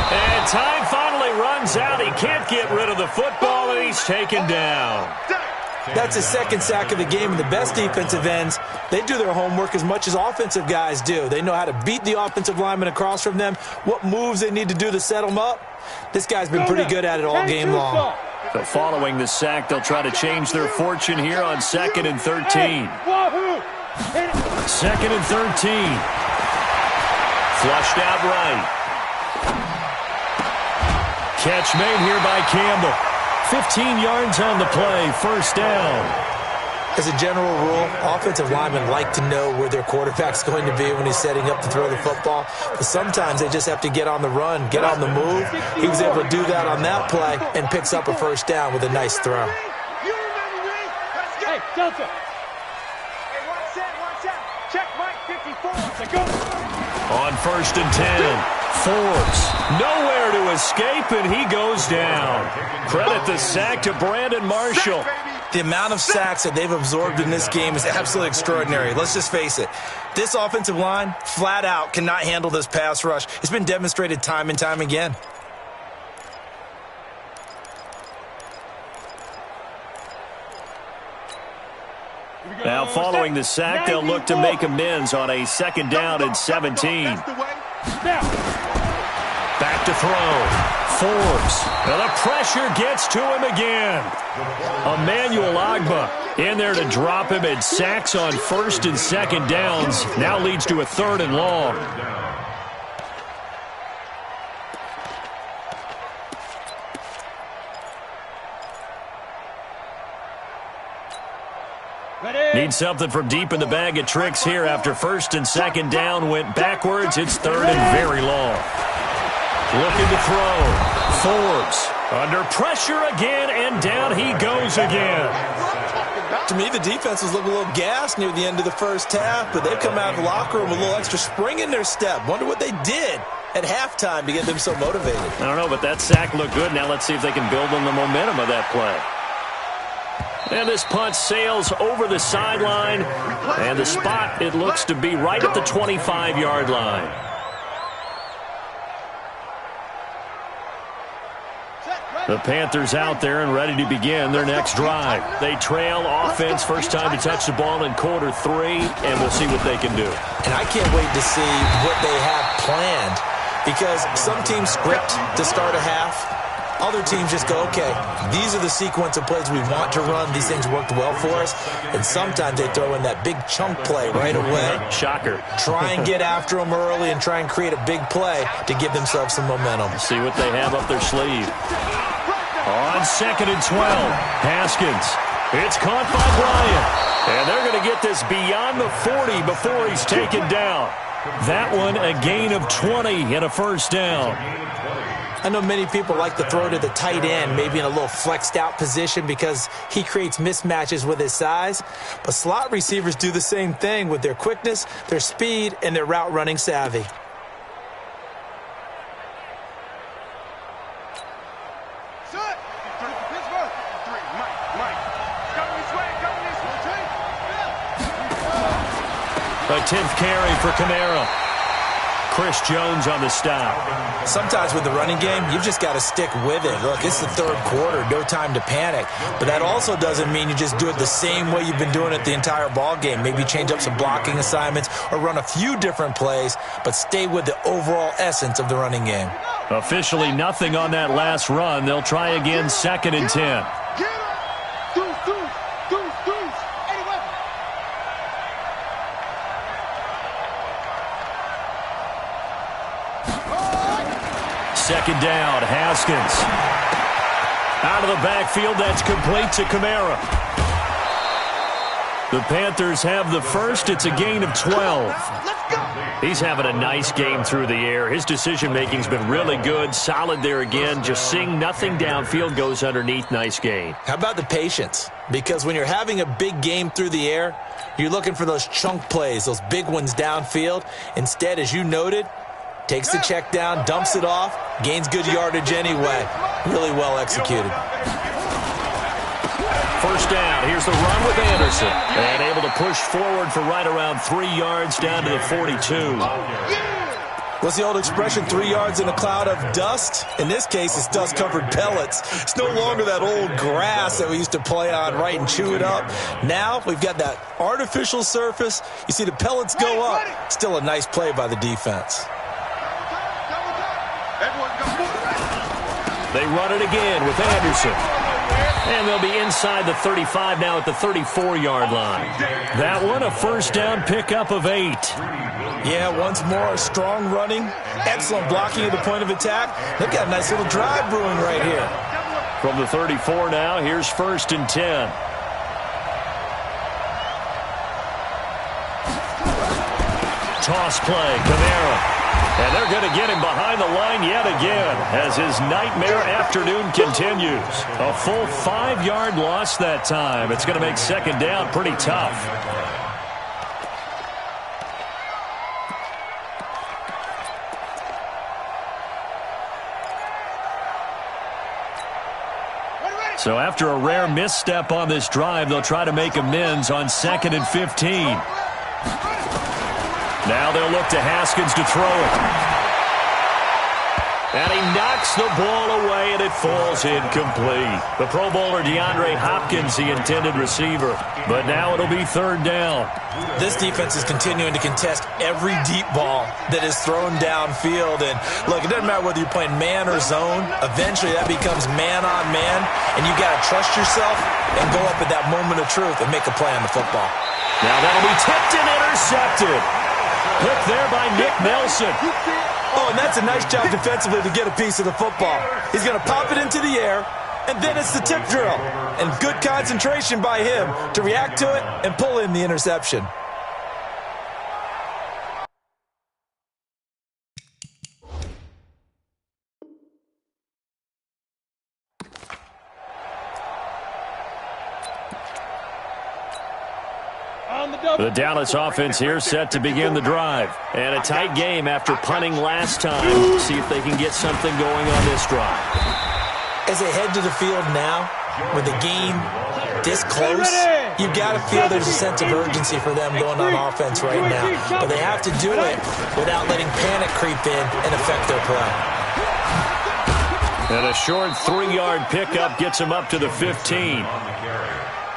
And time finally runs out. He can't get rid of the football, and he's taken down. That's his second sack of the game, and the best defensive ends, they do their homework as much as offensive guys do. They know how to beat the offensive lineman across from them, what moves they need to do to set them up. This guy's been pretty good at it all game long. So following the sack, they'll try to change their fortune here on 2nd and 13. 2nd and 13. Flushed out right. Catch made here by Campbell. 15 yards on the play, first down. As a general rule, offensive linemen like to know where their quarterback's going to be when he's setting up to throw the football. But sometimes they just have to get on the run, get on the move. He was able to do that on that play and picks up a first down with a nice throw. Hey, Delta. Hey, watch out. Check Mike 54. On 1st and 10. Forbes, nowhere to escape, and he goes down. Credit the sack to Brandon Marshall. The amount of sacks that they've absorbed in this game is absolutely extraordinary. Let's just face it. This offensive line, flat out, cannot handle this pass rush. It's been demonstrated time and time again. Now following the sack, they'll look to make amends on a 2nd down and 17. Back to throw. Forbes. And the pressure gets to him again. Emmanuel Ogbah in there to drop him, and sacks on 1st and 2nd downs. Now leads to a 3rd and long. Need something from deep in the bag of tricks here after 1st and 2nd down went backwards. It's 3rd and very long. Looking to throw. Forbes under pressure again, and down he goes again. To me, the defense was looking a little gassed near the end of the first half, but they've come out of the locker room with a little extra spring in their step. Wonder what they did at halftime to get them so motivated. I don't know, but that sack looked good. Now let's see if they can build on the momentum of that play. And this punt sails over the sideline, and the spot, it looks to be right at the 25-yard line. The Panthers out there and ready to begin their next drive. They trail offense, first time to touch the ball in quarter 3, and we'll see what they can do. And I can't wait to see what they have planned, because some teams script to start a half. Other teams just go, okay, these are the sequence of plays we want to run. These things worked well for us. And sometimes they throw in that big chunk play right away. Shocker. Try and get after them early and try and create a big play to give themselves some momentum. See what they have up their sleeve. On 2nd and 12, Haskins. It's caught by Bryant. And they're going to get this beyond the 40 before he's taken down. That one a gain of 20 and a first down. I know many people like to throw to the tight end, maybe in a little flexed out position because he creates mismatches with his size. But slot receivers do the same thing with their quickness, their speed, and their route running savvy. A 10th carry for Kamara. Chris Jones on the stop. Sometimes with the running game, you've just got to stick with it. Look, it's the third quarter, no time to panic. But that also doesn't mean you just do it the same way you've been doing it the entire ball game. Maybe change up some blocking assignments or run a few different plays, but stay with the overall essence of the running game. Officially nothing on that last run. They'll try again 2nd and 10. Second down, Haskins. Out of the backfield, that's complete to Kamara. The Panthers have the first. It's a gain of 12. He's having a nice game through the air. His decision-making's been really good. Solid there again. Just seeing nothing downfield, goes underneath. Nice gain. How about the patience? Because when you're having a big game through the air, you're looking for those chunk plays, those big ones downfield. Instead, as you noted, takes the check down, dumps it off, gains good yardage anyway. Really well executed. First down. Here's the run with Anderson. And able to push forward for right around 3 yards down to the 42. What's the old expression, 3 yards in a cloud of dust? In this case, it's dust-covered pellets. It's no longer that old grass that we used to play on, right, and chew it up. Now we've got that artificial surface. You see the pellets go up. Still a nice play by the defense. They run it again with Anderson. And they'll be inside the 35 now at the 34-yard line. That one, a first down pickup of 8. Yeah, once more, strong running, excellent blocking at the point of attack. They've got a nice little drive brewing right here. From the 34 now, here's 1st and 10. Toss play, Kamara. And they're going to get him behind the line yet again as his nightmare afternoon continues. A full 5-yard loss that time. It's going to make second down pretty tough. So after a rare misstep on this drive, they'll try to make amends on 2nd and 15. Now they'll look to Haskins to throw it. And he knocks the ball away, and it falls incomplete. The Pro Bowler DeAndre Hopkins, the intended receiver. But now it'll be 3rd down. This defense is continuing to contest every deep ball that is thrown downfield. And, look, it doesn't matter whether you're playing man or zone. Eventually that becomes man-on-man, and you've got to trust yourself and go up at that moment of truth and make a play on the football. Now that'll be tipped and intercepted. Picked there by Nick Nelson. Oh, and that's a nice job defensively to get a piece of the football. He's going to pop it into the air, and then it's the tip drill. And good concentration by him to react to it and pull in the interception. The Dallas offense here set to begin the drive. And a tight game after punting last time. See if they can get something going on this drive. As they head to the field now, with the game this close, you've got to feel there's a sense of urgency for them going on offense right now. But they have to do it without letting panic creep in and affect their play. And a short 3-yard pickup gets them up to the 15.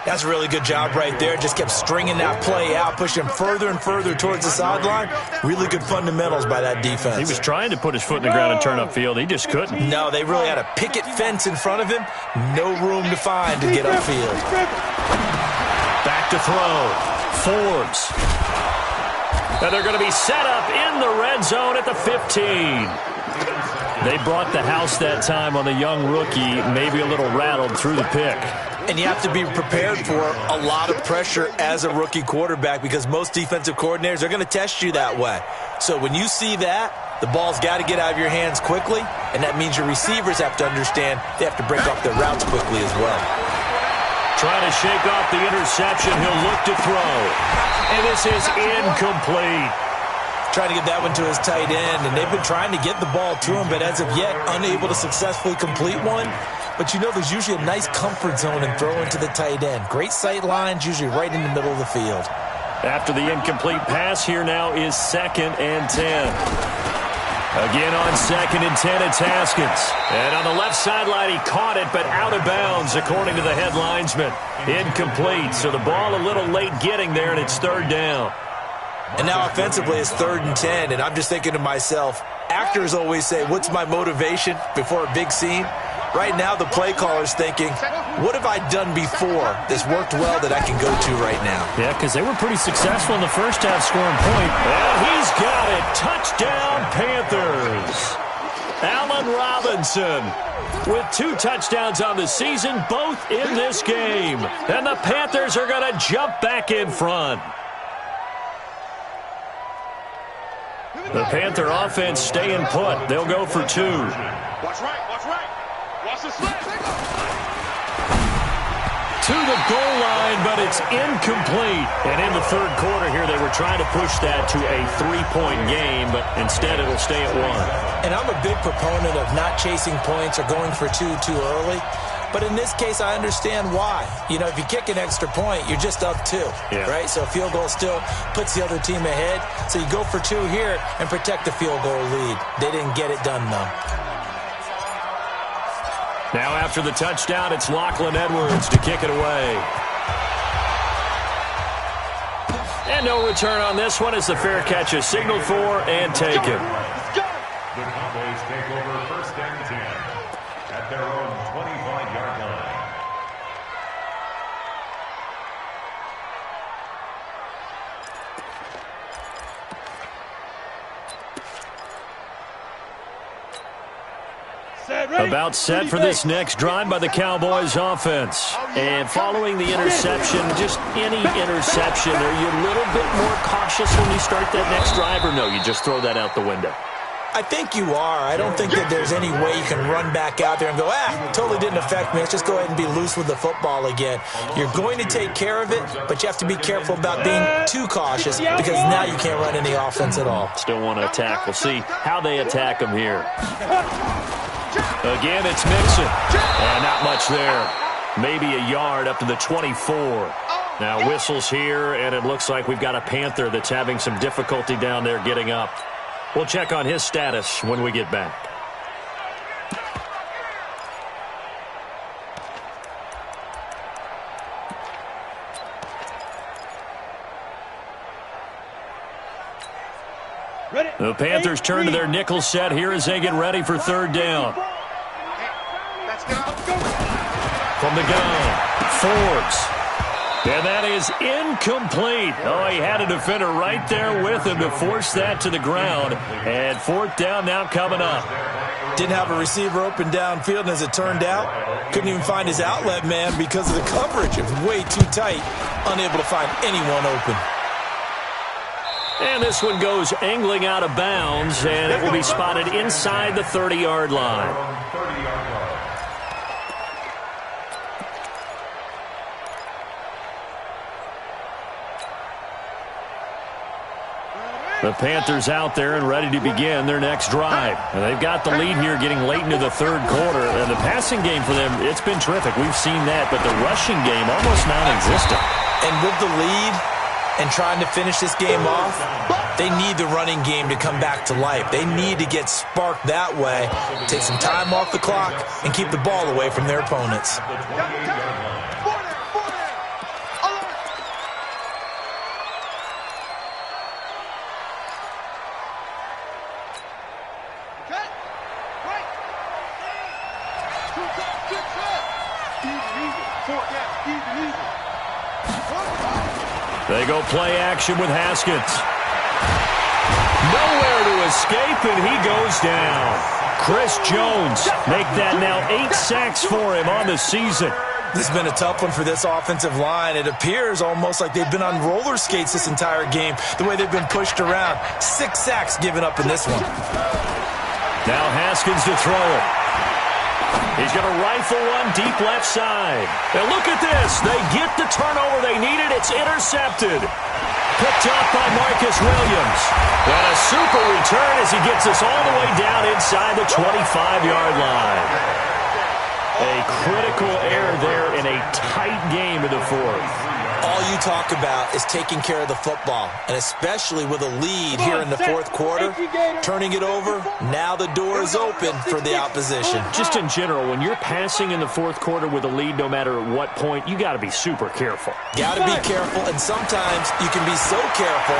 That's a really good job right there. Just kept stringing that play out, pushing further and further towards the sideline. Really good fundamentals by that defense. He was trying to put his foot in the ground and turn upfield. He just couldn't. No, they really had a picket fence in front of him. No room to find to get upfield. Back to throw. Forbes. And they're going to be set up in the red zone at the 15. They brought the house that time on the young rookie, maybe a little rattled through the pick. And you have to be prepared for a lot of pressure as a rookie quarterback because most defensive coordinators are going to test you that way. So when you see that, the ball's got to get out of your hands quickly, and that means your receivers have to understand they have to break off their routes quickly as well. Trying to shake off the interception. He'll look to throw. And this is incomplete. Trying to get that one to his tight end, and they've been trying to get the ball to him, but as of yet, unable to successfully complete one. But you know there's usually a nice comfort zone in throwing to the tight end. Great sight lines, usually right in the middle of the field. After the incomplete pass, here now is 2nd and 10. Again on 2nd and 10, it's Haskins. And on the left sideline, he caught it, but out of bounds, according to the head linesman. Incomplete, so the ball a little late getting there, and it's 3rd down. And now offensively, it's 3rd and 10, and I'm just thinking to myself, actors always say, what's my motivation before a big scene? Right now, the play caller's thinking, what have I done before that's worked well that I can go to right now? Yeah, because they were pretty successful in the first half scoring point. And he's got it. Touchdown, Panthers. Allen Robinson with 2 touchdowns on the season, both in this game. And the Panthers are going to jump back in front. The Panther offense staying put. They'll go for 2. Watch right, watch right. Watch the slip. To the goal line, but it's incomplete. And in the 3rd quarter here, they were trying to push that to a 3-point game, but instead it'll stay at 1. And I'm a big proponent of not chasing points or going for 2 too early. But in this case, I understand why. You know, if you kick an extra point, you're just up 2, right? So a field goal still puts the other team ahead. So you go for 2 here and protect the field goal lead. They didn't get it done, though. Now after the touchdown, it's Lachlan Edwards to kick it away. And no return on this one as the fair catch is signaled for and taken. The Cowboys take over 1st and 10 at their own 25-yard line. About set for this next drive by the Cowboys offense. And following the interception, just any interception, are you a little bit more cautious when you start that next drive, or no, you just throw that out the window? I think you are. I don't think that there's any way you can run back out there and go, totally didn't affect me. Let's just go ahead and be loose with the football again. You're going to take care of it, but you have to be careful about being too cautious because now you can't run any offense at all. Still want to attack. We'll see how they attack them here. Again, it's Mixon. And not much there. Maybe a yard up to the 24. Now whistles here, and it looks like we've got a Panther that's having some difficulty down there getting up. We'll check on his status when we get back. The Panthers turn to their nickel set here as they get ready for 3rd down. From the gun, Forbes. And that is incomplete. Oh, he had a defender right there with him to force that to the ground. And 4th down now coming up. Didn't have a receiver open downfield, and as it turned out, couldn't even find his outlet man because of the coverage. It was way too tight, unable to find anyone open. And this one goes angling out of bounds, and it will be spotted inside the 30-yard line. The Panthers out there and ready to begin their next drive. And they've got the lead here getting late into the 3rd quarter. And the passing game for them, it's been terrific. We've seen that, but the rushing game almost non-existent. And with the lead and trying to finish this game off, they need the running game to come back to life. They need to get sparked that way, take some time off the clock, and keep the ball away from their opponents. They go play action with Haskins. Nowhere to escape, and he goes down. Chris Jones make that now 8 sacks for him on the season. This has been a tough one for this offensive line. It appears almost like they've been on roller skates this entire game, the way they've been pushed around. 6 sacks given up in this one. Now Haskins to throw it. He's going to rifle one deep left side. And look at this. They get the turnover they needed. It's intercepted. Picked up by Marcus Williams. And a super return as he gets us all the way down inside the 25-yard line. A critical error there in a tight game in the fourth. All you talk about is taking care of the football, and especially with a lead here in the fourth quarter, turning it over, now the door is open for the opposition. Just in general, when you're passing in the fourth quarter with a lead, no matter at what point, you got to be super careful. Got to be careful, and sometimes you can be so careful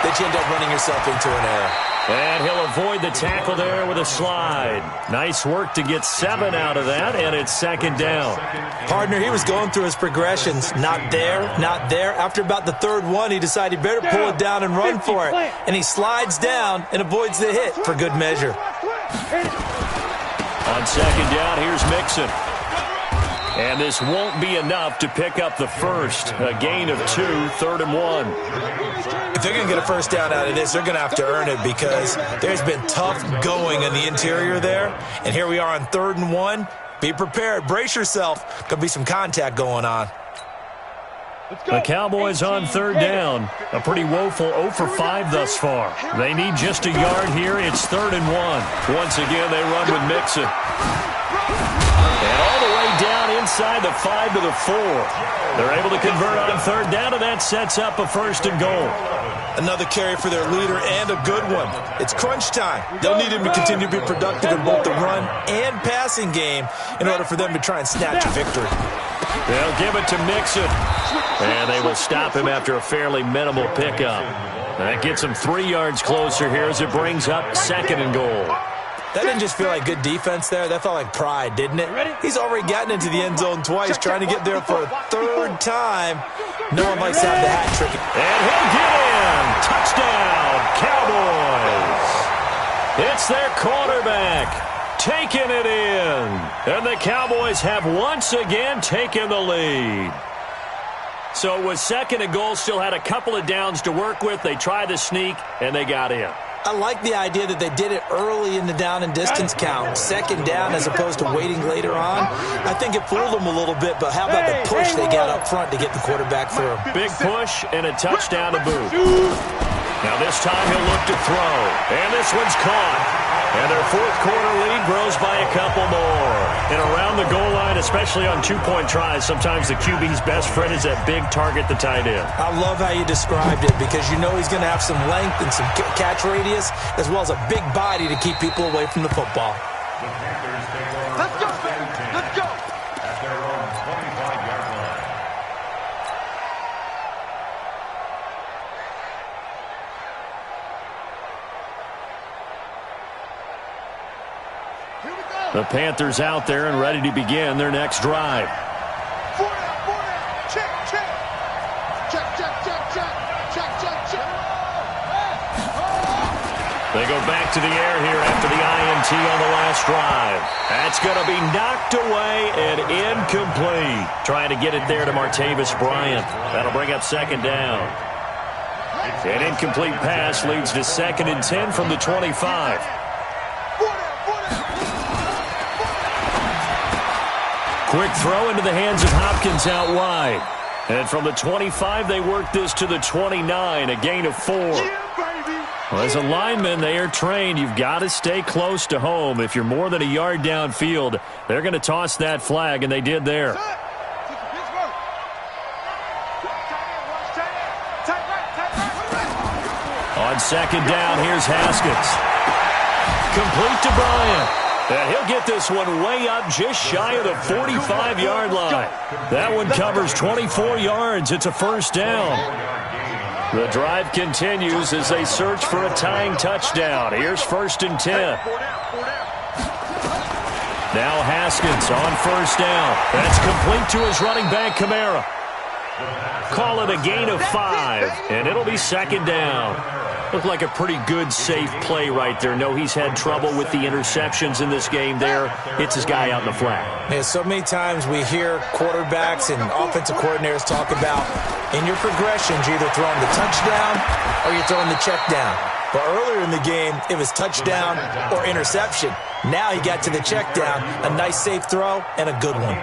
that you end up running yourself into an error. And he'll avoid the tackle there with a slide. Nice work to get 7 out of that, and it's second down. Partner, he was going through his progressions. Not there, not there. After about the third one, he decided he better pull it down and run for it. And he slides down and avoids the hit for good measure. On second down, here's Mixon. And this won't be enough to pick up the first. A gain of 2, 3rd and 1. If they're going to get a first down out of this, they're going to have to earn it because there's been tough going in the interior there. And here we are on 3rd and 1. Be prepared. Brace yourself. Going to be some contact going on. The Cowboys on 3rd down. A pretty woeful 0 for 5 thus far. They need just a yard here. It's 3rd and 1. Once again, they run with Mixon. And all the way down inside the 5 to the 4. They're able to convert on 3rd down, and that sets up a 1st and goal. Another carry for their leader and a good one. It's crunch time. They'll need him to continue to be productive in both the run and passing game in order for them to try and snatch a victory. They'll give it to Mixon. And they will stop him after a fairly minimal pickup. That gets him 3 yards closer here as it brings up 2nd and goal. That didn't just feel like good defense there. That felt like pride, didn't it? He's already gotten into the end zone twice, trying to get there for a 3rd time. No one likes to have the hat trick. And he'll get in. Touchdown, Cowboys. It's their quarterback taking it in. And the Cowboys have once again taken the lead. So it was 2nd and goal, still had a couple of downs to work with. They tried to sneak, and they got in. I like the idea that they did it early in the down and distance count. 2nd down as opposed to waiting later on. I think it fooled them a little bit, but how about the push they got up front to get the quarterback through? Big push and a touchdown to boot. Now this time he'll look to throw. And this one's caught. And their 4th quarter lead grows by a couple more. And around the goal line, especially on 2-point tries, sometimes the QB's best friend is that big target, the tight end. I love how you described it because you know he's going to have some length and some catch radius as well as a big body to keep people away from the football. Let's go, baby. Let's go. At their own 25-yard line. The Panthers out there and ready to begin their next drive. 4 down. Check, check. Check, check, check, check. Check, check, check. They go back to the air here after the INT on the last drive. That's going to be knocked away and incomplete. Trying to get it there to Martavis Bryant. That'll bring up 2nd down. An incomplete pass leads to 2nd and 10 from the 25. Quick throw into the hands of Hopkins out wide. And from the 25, they work this to the 29, a gain of 4. Well, as a lineman, they are trained. You've got to stay close to home. If you're more than a yard downfield, they're going to toss that flag, and they did there. On 2nd down, here's Haskins. Complete to Bryant. And he'll get this one way up just shy of the 45-yard line. That one covers 24 yards. It's a 1st down. The drive continues as they search for a tying touchdown. Here's 1st and 10. Now Haskins on first down. That's complete to his running back, Kamara. Call it a gain of 5, and it'll be second down. Looked like a pretty good, safe play right there. No, he's had trouble with the interceptions in this game there. Hits his guy out in the flat. Man, so many times we hear quarterbacks and offensive coordinators talk about in your progressions, you're either throwing the touchdown or you're throwing the check down. But earlier in the game, it was touchdown or interception. Now he got to the check down, a nice safe throw and a good one.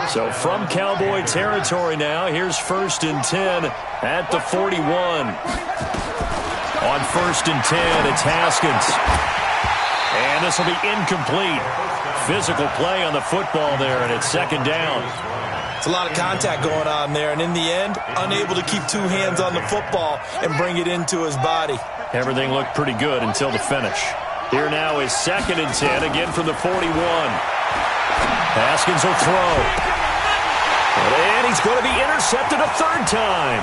So from Cowboy territory now, here's 1st and 10 at the 41. On 1st and 10, it's Haskins. And this will be incomplete. Physical play on the football there, and it's second down. It's a lot of contact going on there, and in the end, unable to keep 2 hands on the football and bring it into his body. Everything looked pretty good until the finish. Here now is 2nd and 10, again from the 41. Haskins will throw. And he's going to be intercepted a 3rd time.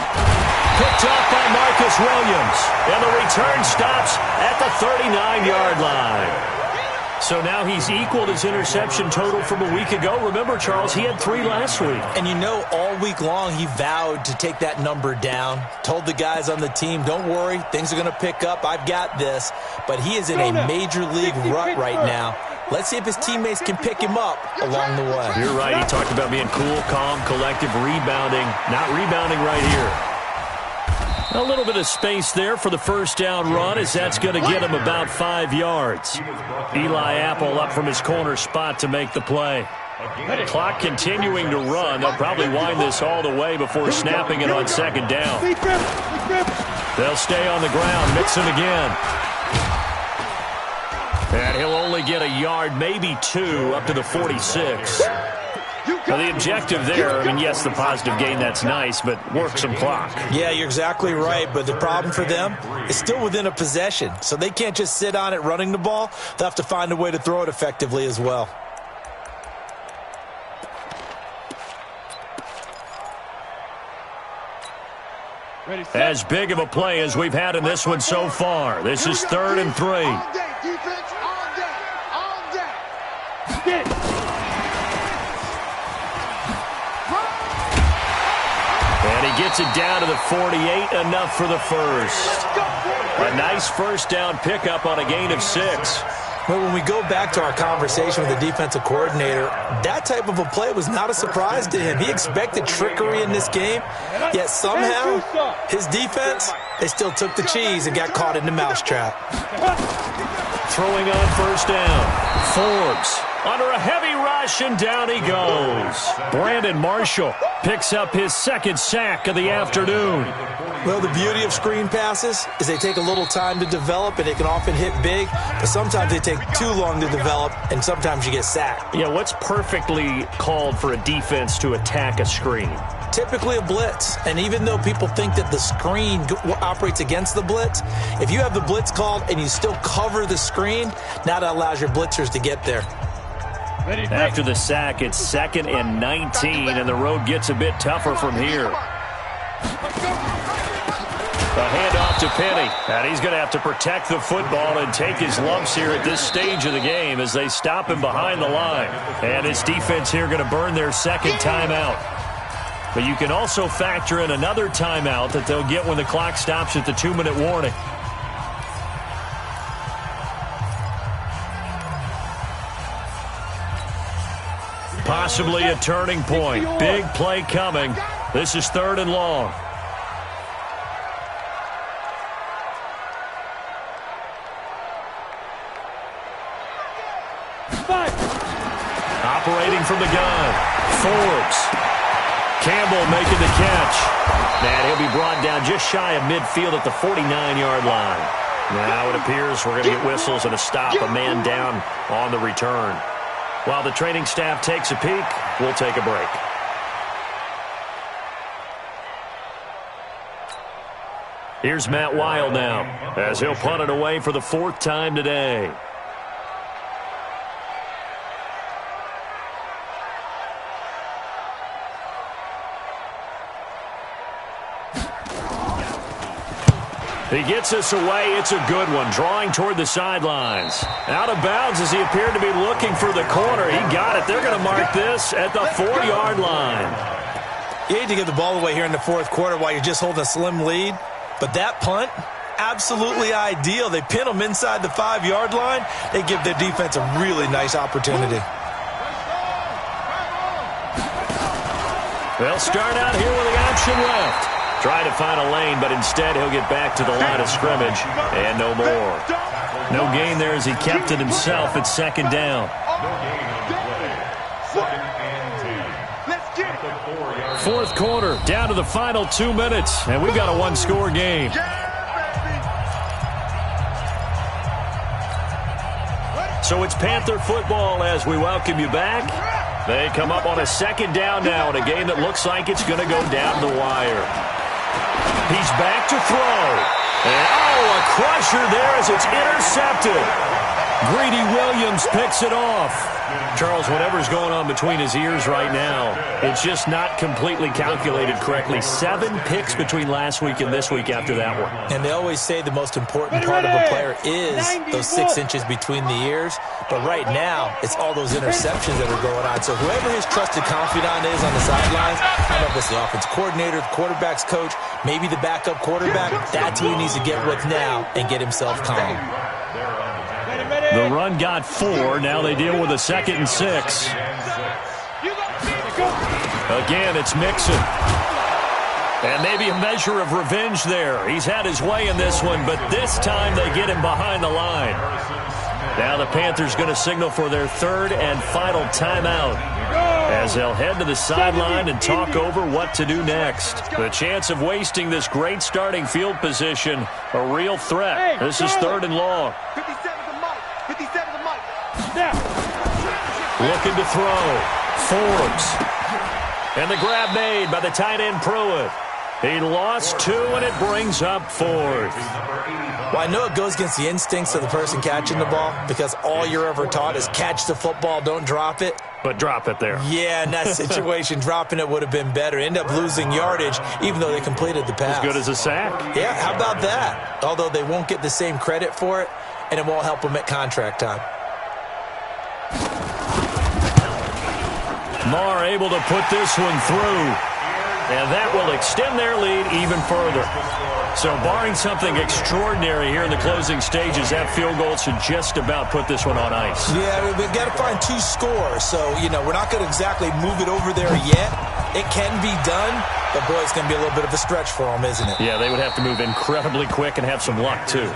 Picked off by Marcus Williams. And the return stops at the 39-yard line. So now he's equaled his interception total from a week ago. Remember, Charles, he had 3 last week. And you know, all week long he vowed to take that number down. Told the guys on the team, don't worry, things are going to pick up. I've got this. But he is in a major league rut right now. Let's see if his teammates can pick him up along the way. You're right. He talked about being cool, calm, collective, rebounding. Not rebounding right here. A little bit of space there for the first down run, as that's going to get him about 5 yards. Eli Apple up from his corner spot to make the play. Clock continuing to run. They'll probably wind this all the way before snapping it on 2nd down. They'll stay on the ground. Mixon again. And he'll only get a yard, maybe 2, up to the 46. Now, the objective there, I mean, yes, the positive gain, that's nice, but work some clock. Yeah, you're exactly right, but the problem for them is still within a possession, so they can't just sit on it running the ball. They'll have to find a way to throw it effectively as well. As big of a play as we've had in this one so far. This is 3rd and 3. And he gets it down to the 48, enough for the first. A nice first down pickup on a gain of 6. Well, when we go back to our conversation with the defensive coordinator, that type of a play was not a surprise to him. He expected trickery in this game, yet somehow his defense, they still took the cheese and got caught in the mousetrap. Throwing on first down, Forbes under a heavy rush, and down he goes. Brandon Marshall picks up his 2nd sack of the afternoon. Well, the beauty of screen passes is they take a little time to develop, and they can often hit big, but sometimes they take too long to develop, and sometimes you get sacked. Yeah, what's perfectly called for a defense to attack a screen? Typically a blitz, and even though people think that the screen operates against the blitz, if you have the blitz called and you still cover the screen, now that allows your blitzers to get there. After the sack, it's 2nd and 19, and the road gets a bit tougher from here. A handoff to Penny, and he's going to have to protect the football and take his lumps here at this stage of the game as they stop him behind the line. And his defense here going to burn their 2nd timeout. But you can also factor in another timeout that they'll get when the clock stops at the 2-minute warning. Possibly a turning point. Big play coming. This is 3rd and long. Operating from the gun, Forbes. Campbell making the catch. And he'll be brought down just shy of midfield at the 49-yard line. Now it appears we're going to get whistles and a stop, a man down on the return. While the training staff takes a peek, we'll take a break. Here's Matt Weil now, as he'll punt it away for the 4th time today. He gets us away. It's a good one. Drawing toward the sidelines. Out of bounds as he appeared to be looking for the corner. He got it. They're going to mark this at the 4-yard line. You hate to give the ball away here in the fourth quarter while you're just holding a slim lead. But that punt, absolutely ideal. They pin them inside the 5-yard line. They give their defense a really nice opportunity. They'll start out here with the option left. Try to find a lane, but instead he'll get back to the line of scrimmage, and no more. No gain there as he kept it himself at second down. Fourth quarter, down to the final 2 minutes, and we've got a one-score game. So it's Panther football as we welcome you back. They come up on a second down now in a game that looks like it's going to go down the wire. He's back to throw. And, oh, a crusher there as it's intercepted. Greedy Williams picks it off. Charles, whatever's going on between his ears right now, it's just not completely calculated correctly. 7 picks between last week and this week after that one. And they always say the most important part of a player is those 6 inches between the ears. But right now, it's all those interceptions that are going on. So whoever his trusted confidant is on the sidelines, I don't know if it's the offense coordinator, the quarterback's coach, maybe the backup quarterback, that's who he needs to get with now and get himself calm. The run got 4. Now they deal with a 2nd and 6. Again, it's Mixon. And maybe a measure of revenge there. He's had his way in this one, but this time they get him behind the line. Now the Panthers going to signal for their 3rd and final timeout as they'll head to the sideline and talk over what to do next. The chance of wasting this great starting field position, a real threat. This is 3rd and long. Looking to throw. Forbes. And the grab made by the tight end Pruitt. He lost 2, and it brings up 4th. Well, I know it goes against the instincts of the person catching the ball because all you're ever taught is catch the football, don't drop it. But drop it there. Yeah, in that situation, dropping it would have been better. End up losing yardage, even though they completed the pass. As good as a sack. Yeah, how about that? Although they won't get the same credit for it, and it won't help them at contract time. Marr able to put this one through. And that will extend their lead even further. So barring something extraordinary here in the closing stages, that field goal should just about put this one on ice. Yeah, we've got to find 2 scores. So, we're not going to exactly move it over there yet. It can be done, but, boy, it's going to be a little bit of a stretch for them, isn't it? Yeah, they would have to move incredibly quick and have some luck, too.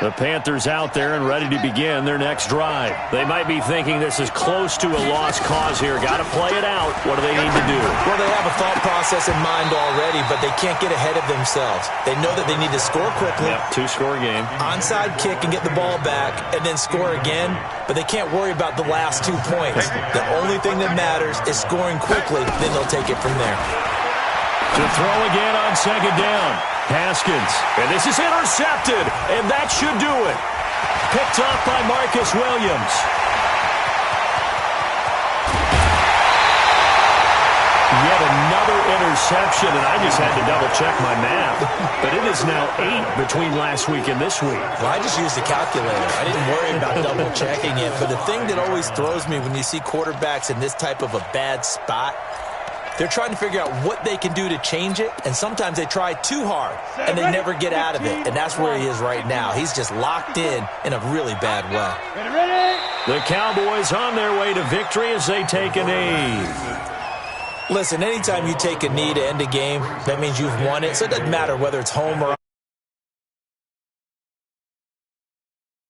The Panthers out there and ready to begin their next drive. They might be thinking this is close to a lost cause here. Got to play it out. What do they need to do? Well, they have a thought process in mind already, but they can't get ahead of themselves. They know that they need to score quickly. Yep, 2-score game. Onside kick and get the ball back and then score again, but they can't worry about the last 2 points. The only thing that matters is scoring quickly, then they'll take it from there. To throw again on 2nd down. Haskins, and this is intercepted, and that should do it. Picked off by Marcus Williams. Yet another interception, and I just had to double-check my math. But it is now 8 between last week and this week. Well, I just used the calculator. I didn't worry about double-checking it. But the thing that always throws me when you see quarterbacks in this type of a bad spot, they're trying to figure out what they can do to change it, and sometimes they try too hard, and they never get out of it, and that's where he is right now. He's just locked in a really bad way. The Cowboys on their way to victory as they take a knee. Listen, anytime you take a knee to end a game, that means you've won it, so it doesn't matter whether it's home or